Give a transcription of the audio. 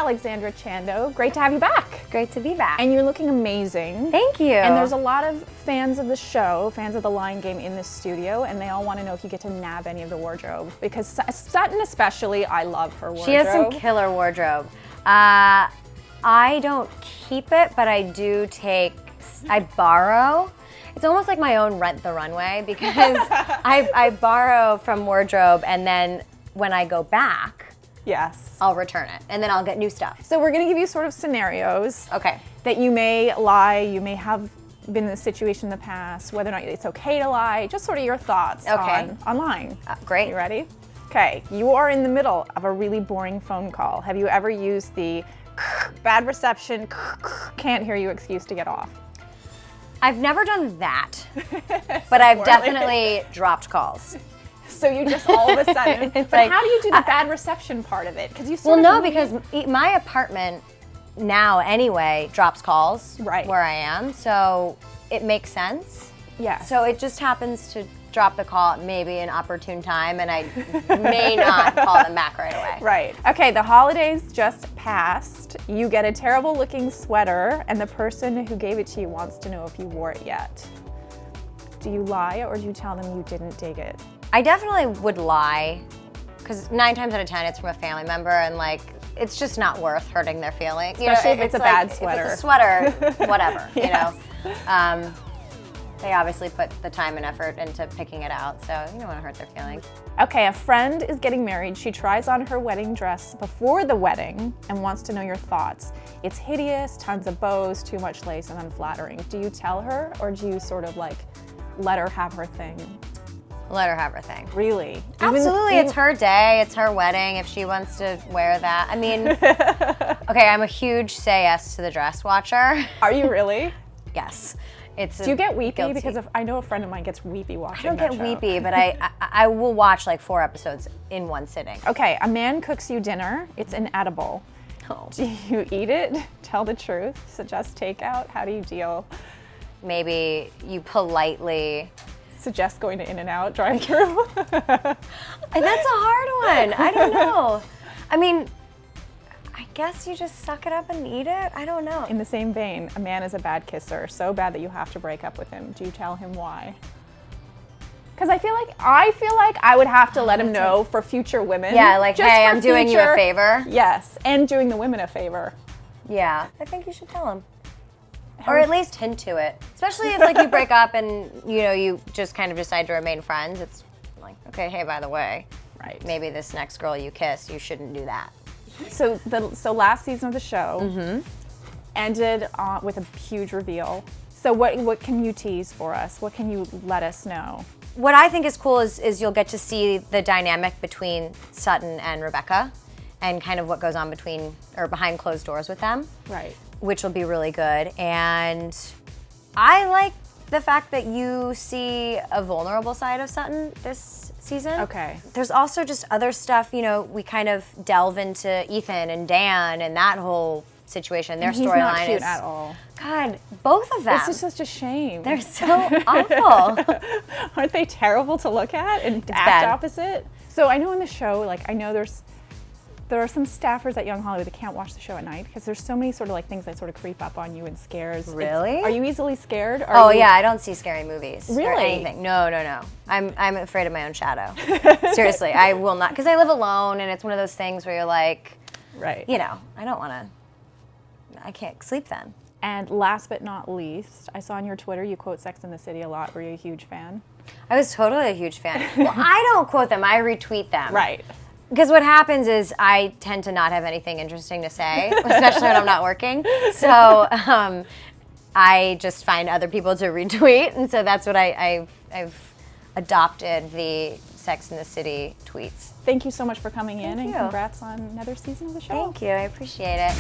Alexandra Chando. Great to have you back. Great to be back. And you're looking amazing. Thank you. And there's a lot of fans of the show, fans of the Lion Game in this studio, and they all want to know if you get to nab any of the wardrobe. Because Sutton especially, I love her wardrobe. She has some killer wardrobe. I don't keep it, but I do I borrow. It's almost like my own Rent the Runway because I borrow from wardrobe, and then when I go back, yes, I'll return it, and then I'll get new stuff. So we're gonna give you sort of scenarios. Okay. That you may lie, you may have been in a situation in the past, whether or not it's okay to lie, just sort of your thoughts on lying. Great. You ready? Okay, you are in the middle of a really boring phone call. Have you ever used the bad reception, can't hear you excuse to get off? I've never done that, but I've definitely dropped calls. So you just all of a sudden, but like, how do you do the bad reception part of it? Because you sort of because my apartment now anyway drops calls where I am, so it makes sense. Yeah. So it just happens to drop the call at maybe an opportune time, and I may not call them back right away. Right. Okay, the holidays just passed. You get a terrible looking sweater, and the person who gave it to you wants to know if you wore it yet. Do you lie, or do you tell them you didn't dig it? I definitely would lie, because 9 times out of 10 it's from a family member, and like it's just not worth hurting their feelings. Especially if it's a bad sweater. If it's a sweater, whatever. Yes. You know. They obviously put the time and effort into picking it out, so you don't want to hurt their feelings. Okay, a friend is getting married. She tries on her wedding dress before the wedding and wants to know your thoughts. It's hideous, tons of bows, too much lace, and unflattering. Do you tell her, or do you sort of like let her have her thing? Let her have her thing. Really? Absolutely, it's her day, it's her wedding. If she wants to wear that, I mean, okay, I'm a huge say yes to the dress watcher. Are you really? Yes. Do you get weepy? Because I know a friend of mine gets weepy watching that show. I don't get weepy, but I will watch like 4 episodes in one sitting. Okay, a man cooks you dinner. It's inedible. Oh. Do you eat it? Tell the truth? Suggest takeout? How do you deal? Maybe you politely suggest going to In-N-Out drive-thru. That's a hard one. I don't know. I mean, I guess you just suck it up and eat it? I don't know. In the same vein, a man is a bad kisser, so bad that you have to break up with him. Do you tell him why? Because I feel like I would have to let him know for future women. Yeah, like, hey, I'm doing you a favor. Yes, and doing the women a favor. Yeah, I think you should tell him. Or at least hint to it. Especially if like you break up and you just kind of decide to remain friends. It's like, okay, hey, by the way, maybe this next girl you kiss, you shouldn't do that. So last season of the show ended with a huge reveal. So what can you tease for us? What can you let us know? What I think is cool is you'll get to see the dynamic between Sutton and Rebecca, and kind of what goes on behind closed doors with them. Right. Which will be really good. And I like the fact that you see a vulnerable side of Sutton this season. Okay. There's also just other stuff, we kind of delve into Ethan and Dan and that whole situation. Their storyline is... He's not cute at all. God, both of them. This is such a shame. They're so awful. Aren't they terrible to look at and act bad. Opposite? So I know in the show, like I know there are some staffers at Young Hollywood that can't watch the show at night because there's so many sort of like things that sort of creep up on you and scares. Really? Are you easily scared? Yeah, I don't see scary movies. Really? Or anything. No. I'm afraid of my own shadow. Seriously, I will not, because I live alone and it's one of those things where you're like, right. I can't sleep then. And last but not least, I saw on your Twitter you quote Sex and the City a lot. Were you a huge fan? I was totally a huge fan. Well, I don't quote them, I retweet them. Right. Because what happens is I tend to not have anything interesting to say, especially when I'm not working. So I just find other people to retweet, and so that's what I've adopted the Sex and the City tweets. Thank you so much for coming in, and you. Congrats on another season of the show. Thank you, I appreciate it.